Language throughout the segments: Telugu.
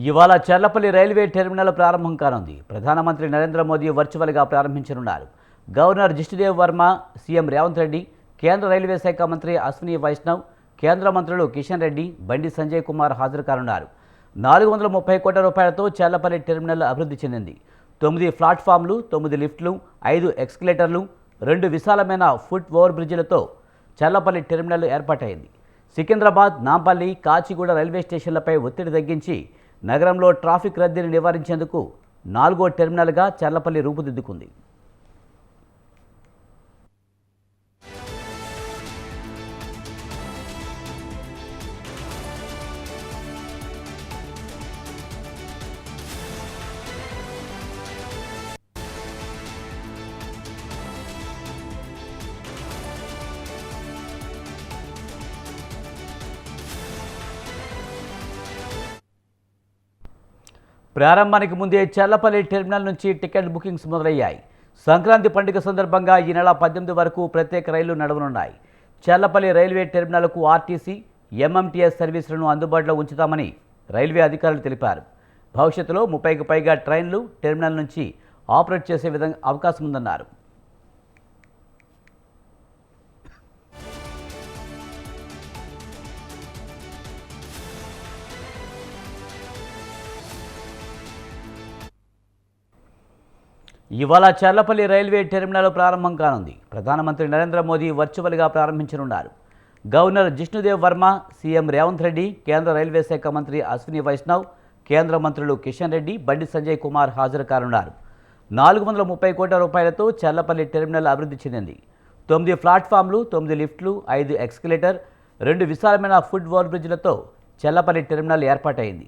ఇవాళ చర్లపల్లి రైల్వే టెర్మినల్ ప్రారంభం కానుంది. ప్రధానమంత్రి నరేంద్ర మోదీ వర్చువల్గా ప్రారంభించనున్నారు. గవర్నర్ జిష్ణుదేవ్ వర్మ, సీఎం రేవంత్ రెడ్డి, కేంద్ర రైల్వే శాఖ మంత్రి అశ్విని వైష్ణవ్, కేంద్ర మంత్రులు కిషన్ రెడ్డి, బండి సంజయ్ కుమార్ హాజరు కానున్నారు. 430 కోట్ల రూపాయలతో చర్లపల్లి టెర్మినల్ అభివృద్ధి చెందింది. 9 ప్లాట్ఫామ్లు, 9 లిఫ్ట్లు, 5 ఎక్స్కలేటర్లు, 2 విశాలమైన ఫుట్ ఓవర్ బ్రిడ్జిలతో చర్లపల్లి టెర్మినల్ ఏర్పాటైంది. సికింద్రాబాద్, నాంపల్లి, కాచిగూడ రైల్వే స్టేషన్లపై ఒత్తిడి తగ్గించి నగరంలో ట్రాఫిక్ రద్దీని నివారించేందుకు 4వ టెర్మినల్గా చర్లపల్లి రూపుదిద్దుకుంది. ప్రారంభానికి ముందే చర్లపల్లి టెర్మినల్ నుంచి టికెట్ బుకింగ్స్ మొదలయ్యాయి. సంక్రాంతి పండుగ సందర్భంగా ఈ నెల 18 వరకు ప్రత్యేక రైళ్లు నడవనున్నాయి. చర్లపల్లి రైల్వే టెర్మినల్కు ఆర్టీసీ, ఎంఎంటీఎస్ సర్వీసులను అందుబాటులో ఉంచుతామని రైల్వే అధికారులు తెలిపారు. భవిష్యత్తులో 30కి పైగా ట్రైన్లు టెర్మినల్ నుంచి ఆపరేట్ చేసే విధంగా అవకాశం ఉందన్నారు. ఇవాళ చర్లపల్లి రైల్వే టెర్మినల్ ప్రారంభం కానుంది. ప్రధానమంత్రి నరేంద్ర మోదీ వర్చువల్గా ప్రారంభించనున్నారు. గవర్నర్ జిష్ణుదేవ్ వర్మ, సీఎం రేవంత్ రెడ్డి, కేంద్ర రైల్వే శాఖ మంత్రి అశ్విని వైష్ణవ్, కేంద్ర మంత్రులు కిషన్ రెడ్డి, బండి సంజయ్ కుమార్ హాజరు కానున్నారు. 430 కోట్ల రూపాయలతో చర్లపల్లి టెర్మినల్ అభివృద్ధి చెందింది. 9 ప్లాట్ఫామ్లు, 9 లిఫ్ట్లు, 5 ఎక్స్కలేటర్, 2 విశాలమైన ఫుట్ ఓవర్ బ్రిడ్జిలతో చర్లపల్లి టెర్మినల్ ఏర్పాటైంది.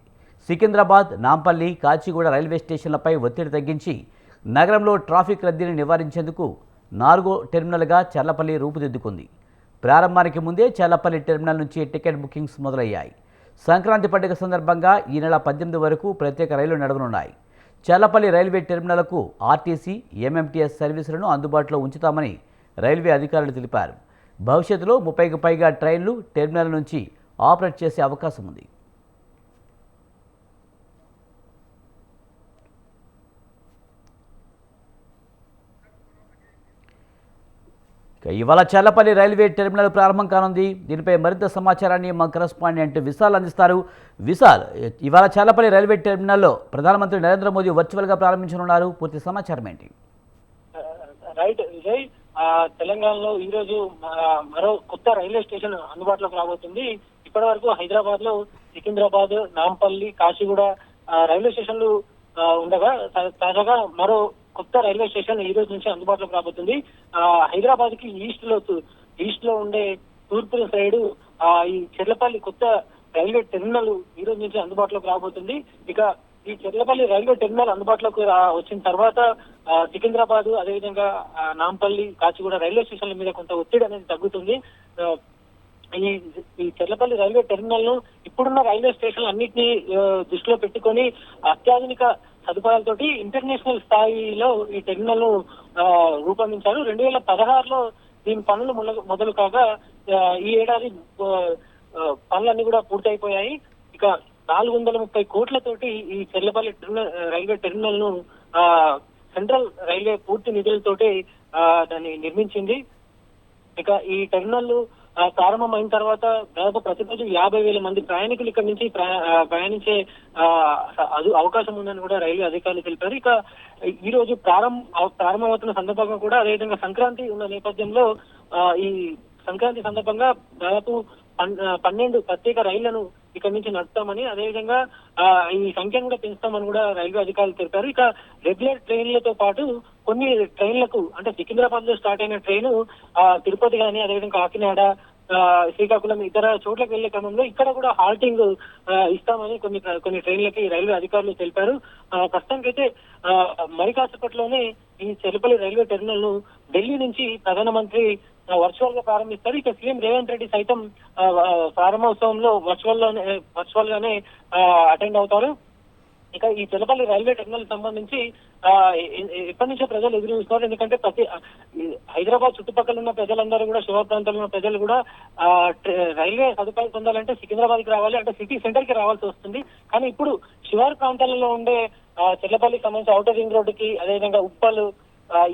సికింద్రాబాద్, నాంపల్లి, కాచిగూడ రైల్వే స్టేషన్లపై ఒత్తిడి తగ్గించి నగరంలో ట్రాఫిక్ రద్దీని నివారించేందుకు 4వ టెర్మినల్గా చర్లపల్లి రూపుదిద్దుకుంది. ప్రారంభానికి ముందే చర్లపల్లి టెర్మినల్ నుంచి టికెట్ బుకింగ్స్ మొదలయ్యాయి. సంక్రాంతి పండుగ సందర్భంగా ఈ నెల 18 వరకు ప్రత్యేక రైళ్లు నడవనున్నాయి. చర్లపల్లి రైల్వే టెర్మినల్కు ఆర్టీసీ, ఎంఎంటీఎస్ సర్వీసులను అందుబాటులో ఉంచుతామని రైల్వే అధికారులు తెలిపారు. భవిష్యత్తులో 30కి పైగా ట్రైన్లు టెర్మినల్ నుంచి ఆపరేట్ చేసే అవకాశం ఉంది. ఇవాళ చర్లపల్లి రైల్వే టెర్మినల్ ప్రారంభం కానుంది. దీనిపై మరింత సమాచారాన్ని మా కరెస్పాండెంట్ విశాల్ అందిస్తారు. విశాల్, ఇవాళ చర్లపల్లి రైల్వే టెర్మినల్లో ప్రధానమంత్రి నరేంద్ర మోదీ వర్చువల్గా ప్రారంభించనున్నారు. పూర్తి సమాచారం ఏంటి? రైట్ విజయ్, తెలంగాణలో ఈ రోజు మరో కొత్త రైల్వే స్టేషన్ అందుబాటులోకి రాబోతుంది. ఇప్పటి వరకు హైదరాబాద్ లో సికింద్రాబాద్, నాంపల్లి, కాచిగూడ రైల్వే స్టేషన్లు ఉండగా తాజాగా మరో కొత్త రైల్వే స్టేషన్ ఈ రోజు నుంచి అందుబాటులోకి రాబోతుంది. హైదరాబాద్ కి ఈస్ట్ లో ఉండే తూర్పు సైడ్ ఈ చెర్లపల్లి కొత్త రైల్వే టెర్మినల్ ఈ రోజు నుంచి అందుబాటులోకి రాబోతుంది. ఇక ఈ చెర్లపల్లి రైల్వే టెర్మినల్ అందుబాటులోకి వచ్చిన తర్వాత సికింద్రాబాద్, అదేవిధంగా నాంపల్లి, కాచిగూడ రైల్వే స్టేషన్ల మీద కొంత ఒత్తిడి అనేది తగ్గుతుంది. ఈ చెర్లపల్లి రైల్వే టెర్మినల్ ను ఇప్పుడున్న రైల్వే స్టేషన్లు అన్నింటినీ దృష్టిలో పెట్టుకొని అత్యాధునిక సదుపాయాలతోటి ఇంటర్నేషనల్ స్థాయిలో ఈ టెర్మినల్ ను రూపొందించారు. 2016లో దీని పనులు మొదలు కాగా ఈ ఏడాది పనులన్నీ కూడా పూర్తయిపోయాయి. ఇక 430 కోట్లతోటి ఈ చెర్లపల్లి రైల్వే టెర్మినల్ ను సెంట్రల్ రైల్వే పూర్తి నిధులతోటి దాన్ని నిర్మించింది. ఇక ఈ టెర్మినల్ ప్రారంభమైన తర్వాత దాదాపు ప్రతిరోజు 50,000 మంది ప్రయాణికులు ఇక్కడ నుంచి ప్రయాణించే అవకాశం ఉందని కూడా రైల్వే అధికారులు తెలిపారు. ఇక ఈ రోజు ప్రారంభమవుతున్న సందర్భంగా కూడా అదేవిధంగా సంక్రాంతి ఉన్న నేపథ్యంలో ఈ సంక్రాంతి సందర్భంగా దాదాపు 12 ప్రత్యేక రైళ్లను ఇక్కడ నుంచి నడుపుతామని, అదేవిధంగా ఈ సంఖ్యను కూడా పెంచుతామని కూడా రైల్వే అధికారులు తెలిపారు. ఇక రెగ్యులర్ ట్రైన్లతో పాటు కొన్ని ట్రైన్లకు, అంటే సికింద్రాబాద్ లో స్టార్ట్ అయిన ట్రైన్ తిరుపతి కానీ, అదేవిధంగా కాకినాడ, శ్రీకాకుళం ఇతర చోట్లకు వెళ్లే క్రమంలో ఇక్కడ కూడా హాల్టింగ్ ఇస్తామని కొన్ని ట్రైన్లకి రైల్వే అధికారులు తెలిపారు. ప్రస్తుతానికైతే మరి కాసేపట్లోనే ఈ చెర్లపల్లి రైల్వే టెర్మినల్ ను ఢిల్లీ నుంచి ప్రధానమంత్రి వర్చువల్ గా ప్రారంభిస్తారు. ఇక సీఎం రేవంత్ రెడ్డి సైతం ప్రారంభోత్సవంలో వర్చువల్ గానే అటెండ్ అవుతారు. ఇక ఈ చెల్లపల్లి రైల్వే టెర్మినల్ సంబంధించి ఎప్పటి నుంచో ప్రజలు ఎదురు చూస్తున్నారు. ఎందుకంటే హైదరాబాద్ చుట్టుపక్కల ఉన్న ప్రజలందరూ కూడా, శివారు ప్రాంతాల్లో ఉన్న ప్రజలు కూడా రైల్వే సదుపాయం పొందాలంటే సికింద్రాబాద్ కి రావాలి, అంటే సిటీ సెంటర్ కి రావాల్సి వస్తుంది. కానీ ఇప్పుడు శివారు ప్రాంతాలలో ఉండే చెల్లపల్లికి సంబంధించి ఔటర్ రింగ్ రోడ్డుకి, అదేవిధంగా ఉప్పల్,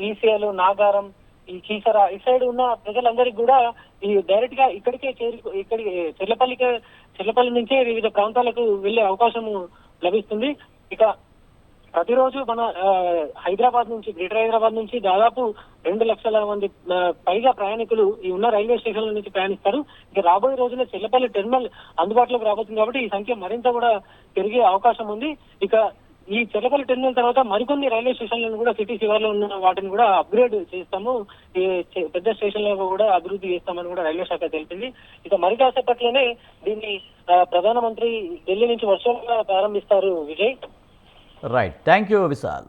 ఈసీఎల్, నాగారం, ఈ కీసర ఈ సైడ్ ఉన్న ప్రజలందరికీ కూడా ఈ డైరెక్ట్ గా ఇక్కడికి చెల్లపల్లి నుంచే వివిధ ప్రాంతాలకు వెళ్లే అవకాశం లభిస్తుంది. ఇక ప్రతిరోజు మన హైదరాబాద్ నుంచి, గ్రేటర్ హైదరాబాద్ నుంచి దాదాపు 2 లక్షల మంది పైగా ప్రయాణికులు ఈ ఉన్న రైల్వే స్టేషన్ల నుంచి ప్రయాణిస్తారు. ఇక రాబోయే రోజుల్లో చెల్లపల్లి టెర్మినల్ అందుబాటులోకి రాబోతుంది కాబట్టి ఈ సంఖ్య మరింత కూడా పెరిగే అవకాశం ఉంది. ఇక ఈ చెల్లపల్లి టెర్మినల్ తర్వాత మరికొన్ని రైల్వే స్టేషన్లను కూడా సిటీ శివార్లో ఉన్న వాటిని కూడా అప్గ్రేడ్ చేస్తాము, ఈ పెద్ద స్టేషన్లను కూడా అభివృద్ధి చేస్తామని కూడా రైల్వే శాఖ తెలిపింది. ఇక మరి కాసేపట్లోనే దీన్ని ప్రధానమంత్రి ఢిల్లీ నుంచి వర్చువల్ గా ప్రారంభిస్తారు. Vijay, right, thank you Vishal.